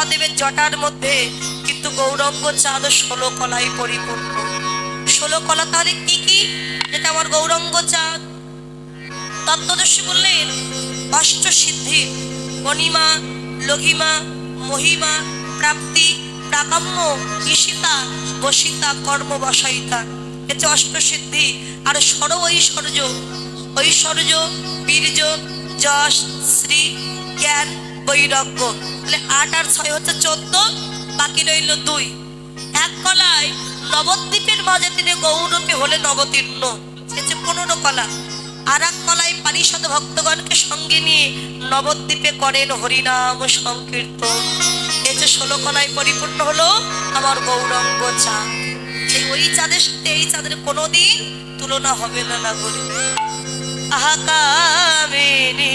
মহাদেবের জটার মধ্যে কিন্তু গৌরাঙ্গ চাঁদ 16 কলায় পরিপূর্ণ। 16 কলা তাহলে কি কি? যেটা আমার গৌরাঙ্গ চাঁদ। তত্ত্বদর্শী বললেন অষ্ট সিদ্ধি, মণিমা, লঘিমা, মহিমা, প্রাপ্তি, প্রাকাম্য, ঈশিতা, বসিতা, কর্ম বসায়িতা, হচ্ছে অষ্ট সিদ্ধি। আর সর্ব ঐশ্বর্য, ঐশ্বর্য, বীর্য, যশ, শ্রী, জ্ঞান, বৈরাগ্য। তাহলে 8 আর 6 হচ্ছে 14, বাকি রইল 2। এক কলায় নবদ্বীপের মাঝে তিনি গৌরূপে হলে নবতীর্ণ, হচ্ছে 15 কলা। আর এক কলায় পারিষদ ভক্তগণকে সঙ্গে নিয়ে নবদ্বীপে করেন হরিনাম সংকীর্তন। এই যে 16 কলায় পরিপূর্ণ হলো আমার গৌরাঙ্গ চাঁদ। ওই চাঁদের সাথে এই চাঁদের কোনোদিন তুলনা হবে না। না বলি আহা কামিনী